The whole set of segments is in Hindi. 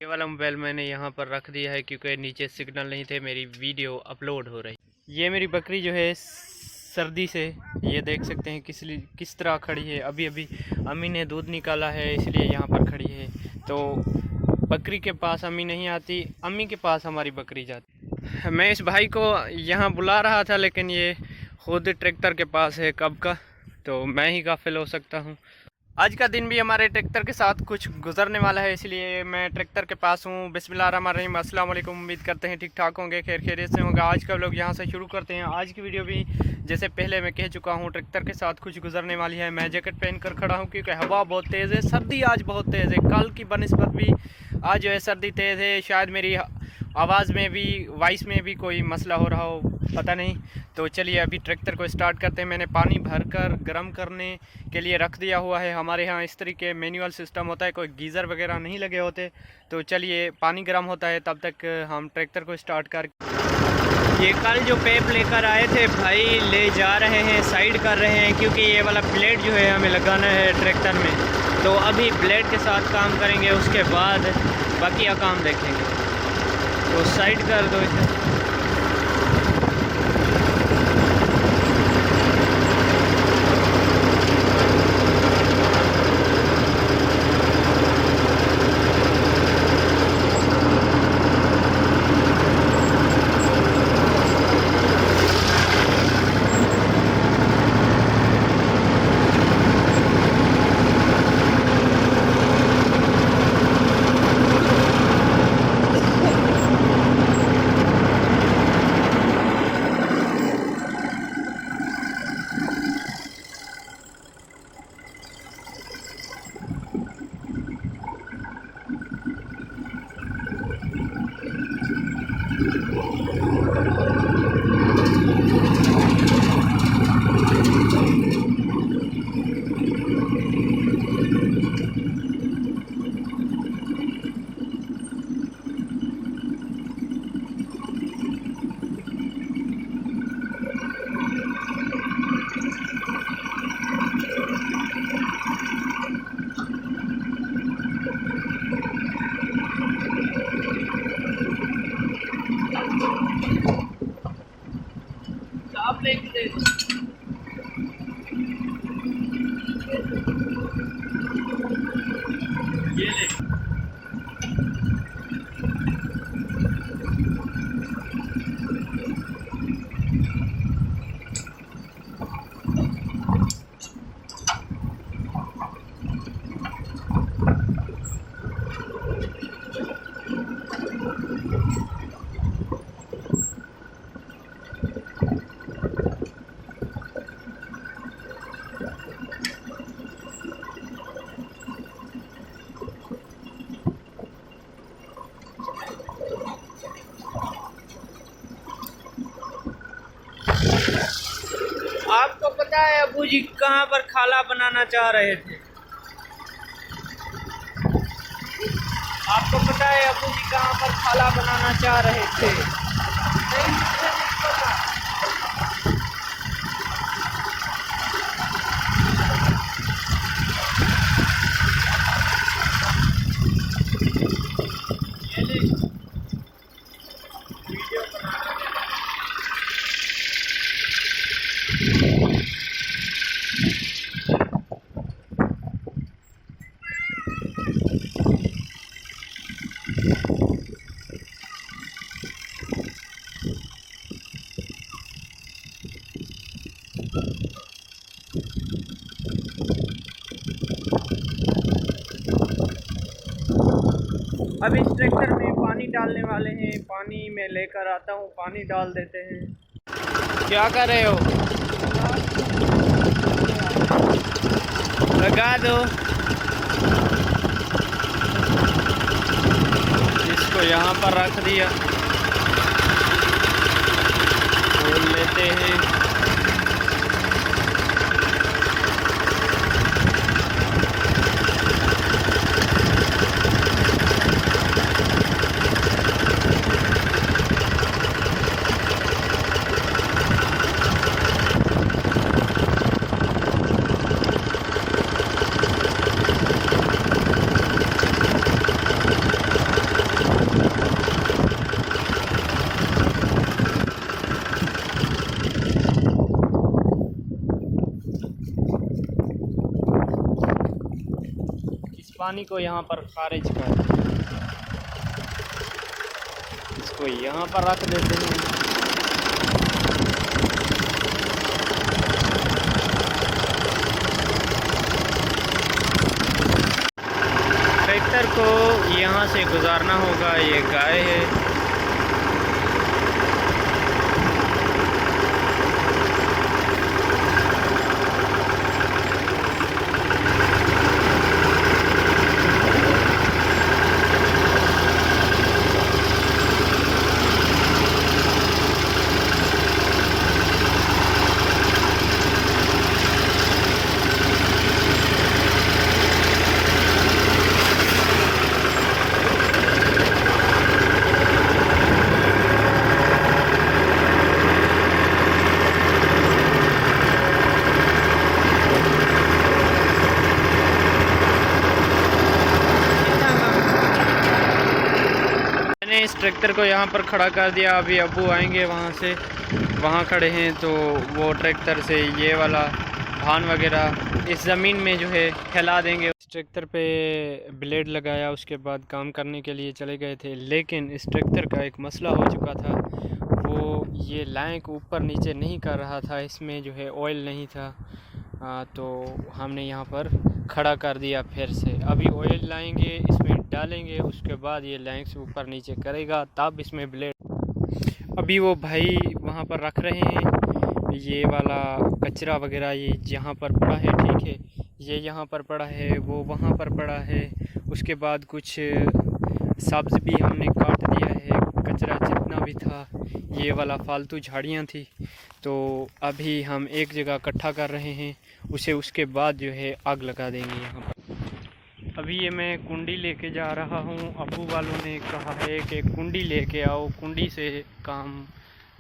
ये वाला मोबाइल मैंने यहाँ पर रख दिया है क्योंकि नीचे सिग्नल नहीं थे, मेरी वीडियो अपलोड हो रही। ये मेरी बकरी जो है सर्दी से, ये देख सकते हैं किस तरह खड़ी है। अभी अभी अम्मी ने दूध निकाला है इसलिए यहाँ पर खड़ी है। तो बकरी के पास अम्मी नहीं आती, अम्मी के पास हमारी बकरी जाती। मैं इस भाई को यहाँ बुला रहा था लेकिन ये खुद ट्रैक्टर के पास है कब का, तो मैं ही गाफिल हो सकता हूँ। आज का दिन भी हमारे ट्रैक्टर के साथ कुछ गुजरने वाला है, इसलिए मैं ट्रैक्टर के पास हूँ। बिस्मिल्लाहिर्रहमानिर्रहीम, अस्सलाम वालेकुम। उम्मीद करते हैं ठीक ठाक होंगे, खैर खैरियत से होंगे। आज का व्लॉग यहाँ से शुरू करते हैं। आज की वीडियो भी जैसे पहले मैं कह चुका हूँ, ट्रैक्टर के साथ कुछ गुजरने वाली है। मैं जैकेट पहन कर खड़ा हूँ क्योंकि हवा बहुत तेज़ है, सर्दी आज बहुत तेज़ है। कल की बनिस्बत भी आज जो है सर्दी तेज़ है। शायद मेरी आवाज़ में भी, वॉइस में भी कोई मसला हो रहा हो, पता नहीं। तो चलिए अभी ट्रैक्टर को स्टार्ट करते हैं। मैंने पानी भरकर गर्म करने के लिए रख दिया हुआ है। हमारे यहाँ इस तरीके मैनुअल सिस्टम होता है, कोई गीज़र वगैरह नहीं लगे होते। तो चलिए पानी गर्म होता है, तब तक हम ट्रैक्टर को स्टार्ट कर। ये कल जो पेप लेकर आए थे भाई, ले जा रहे हैं, साइड कर रहे हैं क्योंकि ये वाला ब्लेड जो है हमें लगाना है ट्रैक्टर में। तो अभी ब्लेड के साथ काम करेंगे, उसके बाद बाकी का काम देखेंगे। तो साइड कर दो इसे। आपको पता है अबू जी कहाँ पर खाला बनाना चाह रहे थे? आपको पता है अबू जी कहाँ पर खाला बनाना चाह रहे थे? अब इस ट्रैक्टर में पानी डालने वाले हैं। पानी मैं लेकर आता हूँ, पानी डाल देते हैं। क्या कर रहे हो? लगा दो इसको, यहाँ पर रख दिया, खोल लेते हैं। पानी को यहाँ पर खारिज कर, इसको यहाँ पर रख देते हैं। ट्रैक्टर को यहाँ से गुजारना होगा। ये गाय है। इस ट्रैक्टर को यहाँ पर खड़ा कर दिया। अभी अब्बू आएंगे वहाँ से, वहाँ खड़े हैं, तो वो ट्रैक्टर से ये वाला धान वगैरह इस ज़मीन में जो है फैला देंगे। इस ट्रैक्टर पे ब्लेड लगाया, उसके बाद काम करने के लिए चले गए थे। लेकिन इस ट्रैक्टर का एक मसला हो चुका था, वो ये लैंक ऊपर नीचे नहीं कर रहा था, इसमें जो है ऑयल नहीं था। तो हमने यहाँ पर खड़ा कर दिया फिर से। अभी ऑयल लाएंगे, इसमें डालेंगे, उसके बाद ये लैंक से ऊपर नीचे करेगा, तब इसमें ब्लेड। अभी वो भाई वहाँ पर रख रहे हैं ये वाला कचरा वगैरह, ये जहाँ पर पड़ा है, ठीक है, ये यहाँ पर पड़ा है, वो वहाँ पर पड़ा है। उसके बाद कुछ सब्ज़ भी हमने काट दिया है, कचरा जितना भी था, ये वाला फालतू झाड़ियाँ थी, तो अभी हम एक जगह इकट्ठा कर रहे हैं उसे। उसके बाद जो है आग लगा देंगे यहाँ पर। अभी ये मैं कुंडी लेके जा रहा हूँ। अब्बू वालों ने कहा है कि कुंडी लेके आओ, कुंडी से काम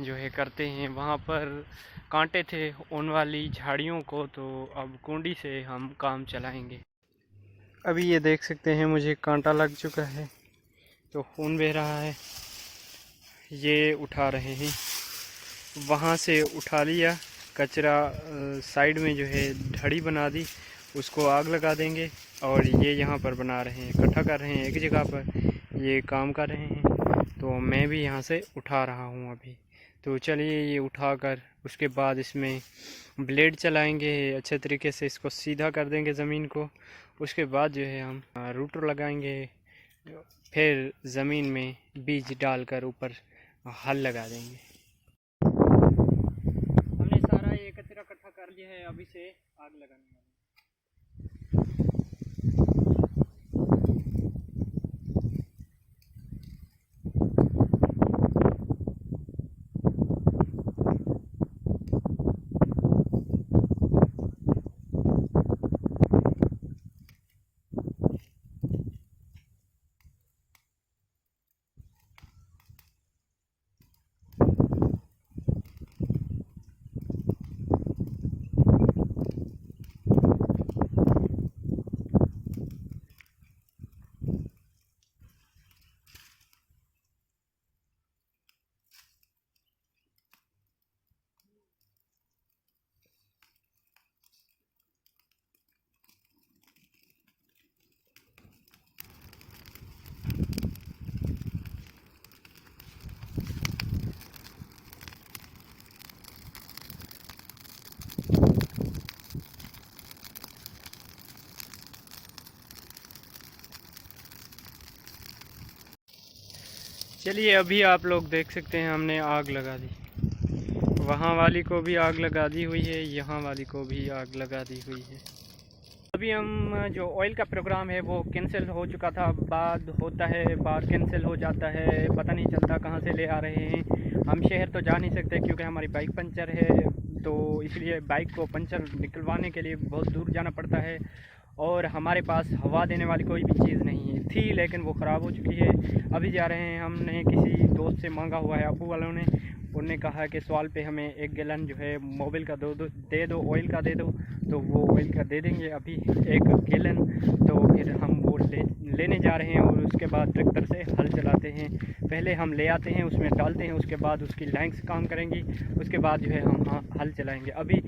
जो है करते हैं। वहाँ पर कांटे थे उन वाली झाड़ियों को, तो अब कुंडी से हम काम चलाएंगे। अभी ये देख सकते हैं मुझे कांटा लग चुका है, तो खून बह रहा है। ये उठा रहे हैं, वहाँ से उठा लिया कचरा, साइड में जो है ढड़ी बना दी, उसको आग लगा देंगे। और ये यहाँ पर बना रहे हैं, इकट्ठा कर रहे हैं एक जगह पर, ये काम कर रहे हैं। तो मैं भी यहाँ से उठा रहा हूँ अभी। तो चलिए ये उठाकर उसके बाद इसमें ब्लेड चलाएंगे, अच्छे तरीके से इसको सीधा कर देंगे ज़मीन को। उसके बाद जो है हम रूटर लगाएंगे, फिर ज़मीन में बीज डालकर ऊपर हल लगा देंगे। हमने सारा ये कचरा इकट्ठा कर लिया है, अभी से आग लगाने वाले। चलिए अभी आप लोग देख सकते हैं हमने आग लगा दी, वहाँ वाली को भी आग लगा दी हुई है, यहाँ वाली को भी आग लगा दी हुई है। अभी हम जो ऑयल का प्रोग्राम है वो कैंसिल हो चुका था, बाद होता है, बाद कैंसिल हो जाता है, पता नहीं चलता कहाँ से ले आ रहे हैं। हम शहर तो जा नहीं सकते क्योंकि हमारी बाइक पंचर है, तो इसलिए बाइक को पंचर निकलवाने के लिए बहुत दूर जाना पड़ता है। और हमारे पास हवा देने वाली कोई भी चीज़ नहीं है, थी लेकिन वो ख़राब हो चुकी है। अभी जा रहे हैं, हमने किसी दोस्त से मांगा हुआ है, अब्बू वालों ने, उन्होंने कहा कि सवाल पे हमें 1 गैलन जो है मोबिल का दे दो, ऑयल का दे दो, तो वो ऑयल का दे देंगे अभी 1 गैलन। तो फिर हम वो लेने जा रहे हैं और उसके बाद ट्रैक्टर से हल चलाते हैं। पहले हम ले आते हैं, उसमें डालते हैं, उसके बाद उसकी लाइन से काम करेंगी, उसके बाद जो है हम हल चलाएँगे। अभी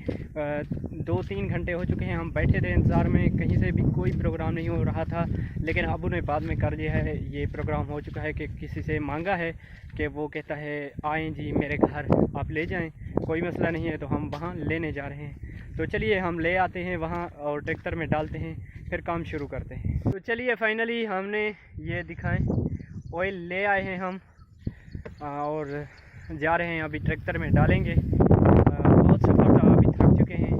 2-3 घंटे हो चुके हैं हम बैठे थे इंतज़ार में, कहीं से भी कोई प्रोग्राम नहीं हो रहा था। लेकिन अबू ने बाद में कर दिया है, ये प्रोग्राम हो चुका है कि किसी से मांगा है कि वो कहता है आएँ जी मेरे घर, आप ले जाएं, कोई मसला नहीं है। तो हम वहाँ लेने जा रहे हैं। तो चलिए हम ले आते हैं वहाँ और ट्रैक्टर में डालते हैं, फिर काम शुरू करते हैं। तो चलिए फाइनली हमने ये दिखाएं, ऑयल ले आए हैं हम और जा रहे हैं, अभी ट्रैक्टर में डालेंगे। बहुत सफ़र था, अभी थक चुके हैं,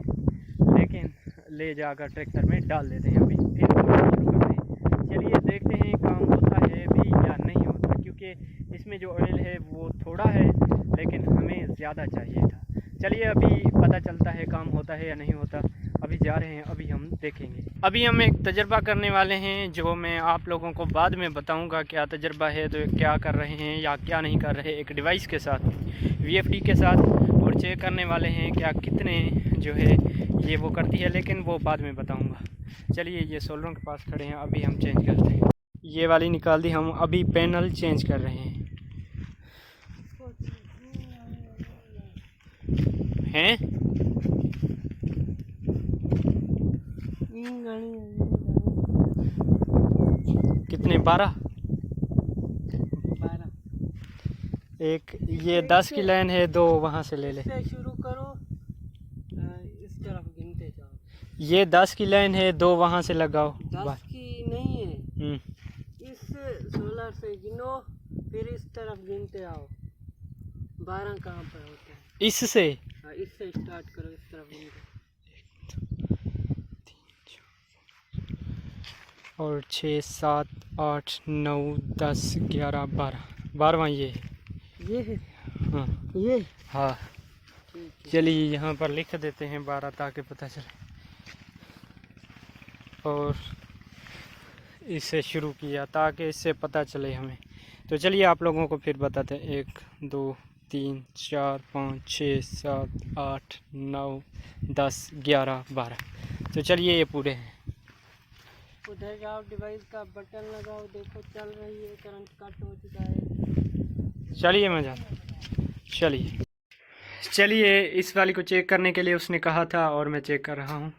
लेकिन ले जाकर ट्रैक्टर में डाल देते हैं, अभी फिर काम शुरू करते हैं। चलिए देखते हैं काम होता है भी या नहीं होता, क्योंकि इसमें जो ऑयल है वो थोड़ा है लेकिन हमें ज़्यादा चाहिए था। चलिए अभी पता चलता है काम होता है या नहीं होता। अभी जा रहे हैं, अभी हम देखेंगे। अभी हम एक तजर्बा करने वाले हैं जो मैं आप लोगों को बाद में बताऊंगा क्या तजर्बा है, तो क्या कर रहे हैं या क्या नहीं कर रहे, एक डिवाइस के साथ, VFD के साथ, और चेक करने वाले हैं क्या कितने जो है ये वो करती है, लेकिन वो बाद में बताऊंगा। चलिए ये सोलरों के पास खड़े हैं, अभी हम चेंज करते हैं। ये वाली निकाल दी, हम अभी पैनल चेंज कर रहे हैं। कितने 12 एक ये 10 की लाइन है, 2 वहाँ से ले ले। शुरू करो, इस तरफ गिनते जाओ। ये 10 की लाइन है, 2 वहाँ से लगाओ। 10 की नहीं है, इस सोलर से गिनो, फिर इस तरफ गिनते आओ। 12 कहाँ पर होता है? इससे इससे स्टार्ट करो, इस तरफ गिनते। और 6 7 8 9 10 11 12, 12वां ये है। हाँ ये हाँ। चलिए यहाँ पर लिख देते हैं 12 ताकि पता चले। और इससे शुरू किया ताकि इससे पता चले हमें। तो चलिए आप लोगों को फिर बताते हैं। 1 2 3 4 5 6 7 8 9 10 11 12। तो चलिए ये पूरे हैं। उधर जाओ, डिवाइस का बटन लगाओ, देखो चल रही है, करंट कट हो चुका है। चलिए मैं जाता, चलिए इस वाली को चेक करने के लिए उसने कहा था और मैं चेक कर रहा हूँ।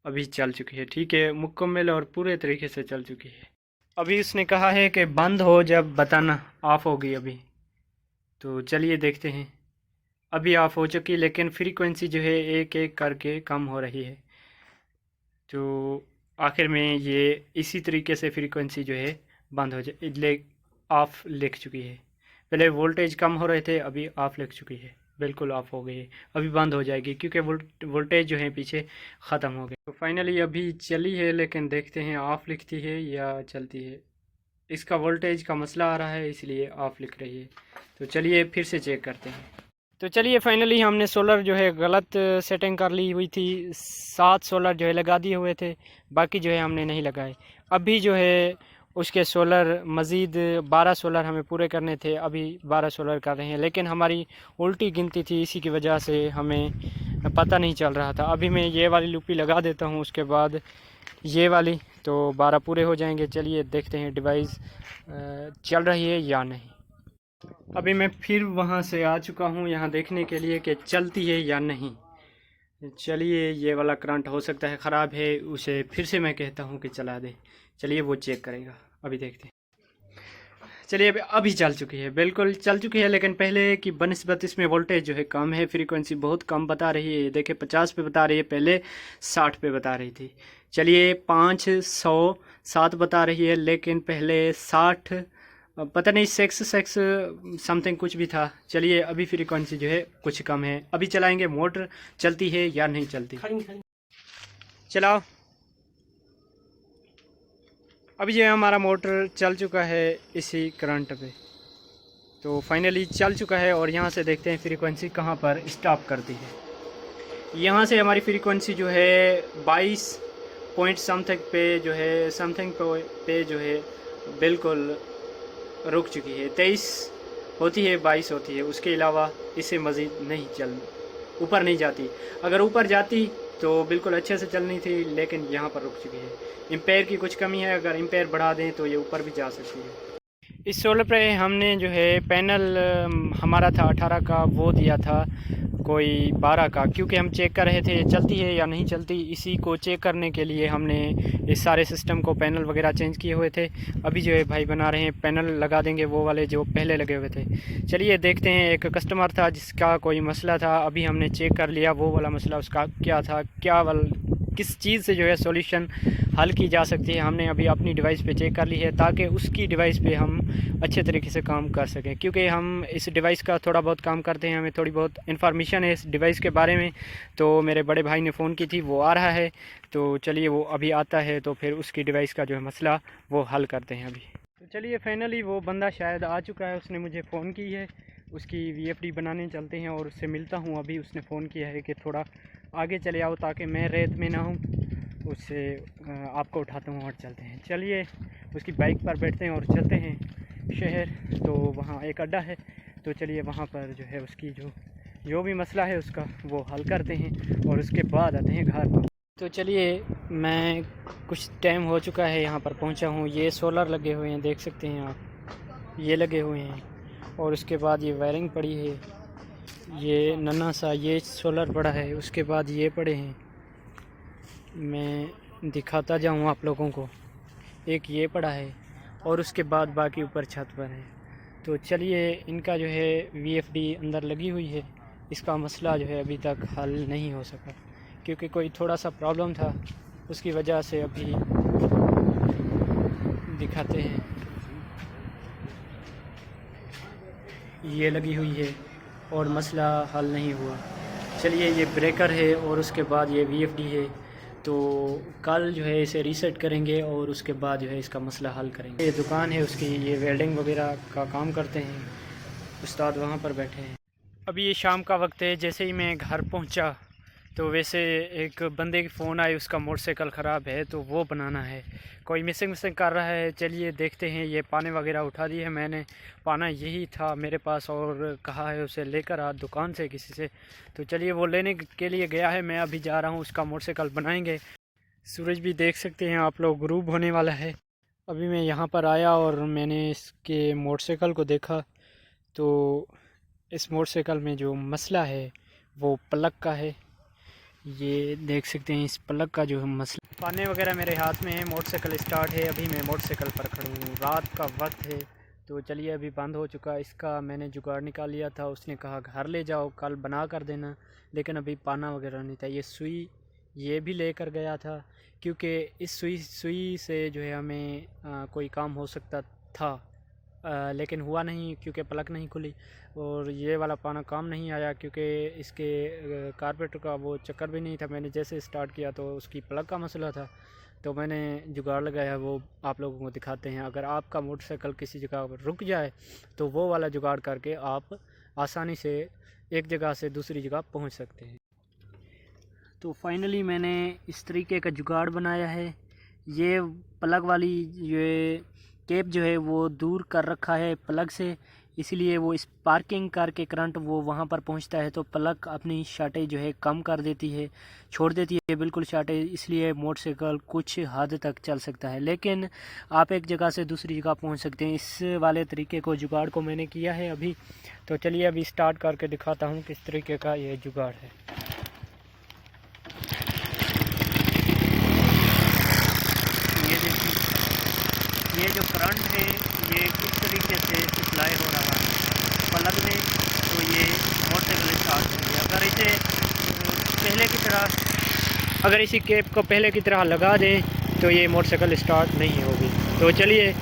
अभी चल चुकी है, ठीक है, मुकम्मल और पूरे तरीके से चल चुकी है। अभी उसने कहा है कि बंद हो जब बताना, ऑफ़ होगी अभी। तो चलिए देखते हैं। अभी ऑफ़ हो चुकी, लेकिन फ्रीक्वेंसी जो है एक एक करके कम हो रही है। तो आखिर में ये इसी तरीके से फ्रीक्वेंसी जो है बंद हो जाए, ऑफ़ लिख चुकी है। पहले वोल्टेज कम हो रहे थे, अभी ऑफ़ लिख चुकी है, बिल्कुल ऑफ़ हो गई है। अभी बंद हो जाएगी क्योंकि वोल्टेज जो है पीछे ख़त्म हो गए। तो फाइनली अभी चली है, लेकिन देखते हैं ऑफ़ लिखती है या चलती है। इसका वोल्टेज का मसला आ रहा है, इसलिए ऑफ़ लिख रही है। तो चलिए फिर से चेक करते हैं। तो चलिए फाइनली हमने सोलर जो है गलत सेटिंग कर ली हुई थी। 7 सोलर जो है लगा दिए हुए थे, बाकी जो है हमने नहीं लगाए। अभी जो है उसके सोलर मज़ीद 12 सोलर हमें पूरे करने थे, अभी 12 सोलर कर रहे हैं, लेकिन हमारी उल्टी गिनती थी, इसी की वजह से हमें पता नहीं चल रहा था। अभी मैं ये वाली लूपी लगा देता हूँ, उसके बाद ये वाली, तो 12 पूरे हो जाएंगे। चलिए देखते हैं डिवाइस चल रही है या नहीं। अभी मैं फिर वहाँ से आ चुका हूँ यहाँ देखने के लिए कि चलती है या नहीं। चलिए ये वाला करंट हो सकता है ख़राब है, उसे फिर से मैं कहता हूँ कि चला दे। चलिए वो चेक करेगा, अभी देखते हैं। चलिए अभी चल चुकी है, बिल्कुल चल चुकी है, लेकिन पहले की बनिस्बत इसमें वोल्टेज जो है कम है, फ्रीक्वेंसी बहुत कम बता रही है। देखिए 50 पे बता रही है, पहले 60 पे बता रही थी। चलिए 507 बता रही है, लेकिन पहले 60 पता नहीं 6 समथिंग कुछ भी था। चलिए अभी फ्रीक्वेंसी जो है कुछ कम है। अभी चलाएंगे, मोटर चलती है या नहीं चलती। चलाओ। अभी जो है हमारा मोटर चल चुका है इसी करंट पे, तो फाइनली चल चुका है। और यहाँ से देखते हैं फ्रीक्वेंसी कहाँ पर स्टॉप करती है। यहाँ से हमारी फ्रीक्वेंसी जो है 22 पॉइंट समथिंग पे जो है पे जो है बिल्कुल रुक चुकी है। 23 होती है, 22 होती है, उसके अलावा इससे मज़ीद नहीं ऊपर नहीं जाती। अगर ऊपर जाती तो बिल्कुल अच्छे से चलनी थी, लेकिन यहाँ पर रुक चुकी है। एम्पेयर की कुछ कमी है, अगर एम्पेयर बढ़ा दें तो ये ऊपर भी जा सकती है। इस सोलर पे हमने जो है पैनल हमारा था 18 का, वो दिया था कोई 12 का, क्योंकि हम चेक कर रहे थे चलती है या नहीं चलती। इसी को चेक करने के लिए हमने इस सारे सिस्टम को पैनल वगैरह चेंज किए हुए थे। अभी जो है भाई बना रहे हैं, पैनल लगा देंगे वो वाले जो पहले लगे हुए थे। चलिए देखते हैं। एक कस्टमर था जिसका कोई मसला था, अभी हमने चेक कर लिया वो वाला मसला उसका क्या था, किस चीज़ से जो है सॉल्यूशन हल की जा सकती है। हमने अभी अपनी डिवाइस पे चेक कर ली है ताकि उसकी डिवाइस पे हम अच्छे तरीके से काम कर सकें, क्योंकि हम इस डिवाइस का थोड़ा बहुत काम करते हैं, हमें थोड़ी बहुत इन्फॉर्मेशन है इस डिवाइस के बारे में। तो मेरे बड़े भाई ने फ़ोन की थी, वो आ रहा है, तो चलिए वो अभी आता है तो फिर उसकी डिवाइस का जो है मसला वो हल करते हैं अभी। तो चलिए फाइनली वो बंदा शायद आ चुका है, उसने मुझे फ़ोन की है, उसकी VFD बनाने चलते हैं और उससे मिलता हूँ अभी। उसने फ़ोन किया है कि थोड़ा आगे चले आओ ताकि मैं रेत में ना हूँ, उससे आपको उठाता हूँ और चलते हैं। चलिए उसकी बाइक पर बैठते हैं और चलते हैं शहर। तो वहाँ एक अड्डा है, तो चलिए वहाँ पर जो है उसकी जो भी मसला है उसका वो हल करते हैं और उसके बाद आते हैं घर पर। तो चलिए मैं कुछ टाइम हो चुका है यहाँ पर पहुँचा हूँ। ये सोलर लगे हुए हैं, देख सकते हैं आप, ये लगे हुए हैं। और उसके बाद ये वायरिंग पड़ी है, ये नन्हा सा ये सोलर पड़ा है, उसके बाद ये पड़े हैं। मैं दिखाता जाऊँ आप लोगों को, एक ये पड़ा है और उसके बाद बाकी ऊपर छत पर है। तो चलिए इनका जो है VFD अंदर लगी हुई है, इसका मसला जो है अभी तक हल नहीं हो सका, क्योंकि कोई थोड़ा सा प्रॉब्लम था, उसकी वजह से अभी दिखाते हैं। ये लगी हुई है और मसला हल नहीं हुआ। चलिए ये ब्रेकर है और उसके बाद ये VFD है, तो कल जो है इसे रीसेट करेंगे और उसके बाद जो है इसका मसला हल करेंगे। ये दुकान है उसकी, ये वेल्डिंग वगैरह का काम करते हैं, उस्ताद वहाँ पर बैठे हैं। अभी ये शाम का वक्त है, जैसे ही मैं घर पहुँचा तो वैसे एक बंदे की फ़ोन आई, उसका मोटरसाइकिल ख़राब है तो वो बनाना है, कोई मिसिंग कर रहा है। चलिए देखते हैं। ये पाने वगैरह उठा दिए, मैंने पाना यही था मेरे पास और कहा है उसे लेकर आ दुकान से किसी से। तो चलिए वो लेने के लिए गया है, मैं अभी जा रहा हूँ, उसका मोटरसाइकिल बनाएंगे। सूरज भी देख सकते हैं आप लोग, गुरूब होने वाला है। अभी मैं यहाँ पर आया और मैंने इसके मोटरसाइकिल को देखा, तो इस मोटरसाइकिल में जो मसला है वो प्लग का है। ये देख सकते हैं इस प्लग का जो है मसला। पाने वगैरह मेरे हाथ में है, मोटरसाइकिल स्टार्ट है, अभी मैं मोटरसाइकिल पर खड़ा हूँ, रात का वक्त है। तो चलिए अभी बंद हो चुका, इसका मैंने जुगाड़ निकाल लिया था, उसने कहा घर ले जाओ कल बना कर देना, लेकिन अभी पाना वगैरह नहीं था। ये सुई ये भी लेकर गया था, क्योंकि इस सुई से जो है हमें कोई काम हो सकता था, लेकिन हुआ नहीं क्योंकि प्लग नहीं खुली। और ये वाला पाना काम नहीं आया क्योंकि इसके कारपेटर का वो चक्कर भी नहीं था। मैंने जैसे स्टार्ट किया तो उसकी प्लग का मसला था, तो मैंने जुगाड़ लगाया, वो आप लोगों को दिखाते हैं। अगर आपका मोटरसाइकिल किसी जगह पर रुक जाए तो वो वाला जुगाड़ करके आप आसानी से एक जगह से दूसरी जगह पहुंच सकते हैं। तो फाइनली मैंने इस तरीके का जुगाड़ बनाया है। ये प्लग वाली ये केप जो है वो दूर कर रखा है प्लग से, इसलिए वो स्पार्किंग करके करंट वो वहाँ पर पहुँचता है, तो प्लग अपनी शार्टेज जो है कम कर देती है, छोड़ देती है बिल्कुल शार्टेज, इसलिए मोटरसाइकिल कुछ हद तक चल सकता है। लेकिन आप एक जगह से दूसरी जगह पहुँच सकते हैं। इस वाले तरीके को जुगाड़ को मैंने किया है अभी। तो चलिए अभी स्टार्ट करके दिखाता हूँ किस तरीके का ये जुगाड़ है। ये देखिए, ये जो करंट है ये किस तरीके से सप्लाई हो रहा है प्लग में, तो ये मोटरसाइकिल स्टार्ट होगी। अगर इसी केप को पहले की तरह लगा दें तो ये मोटरसाइकिल स्टार्ट नहीं होगी। तो चलिए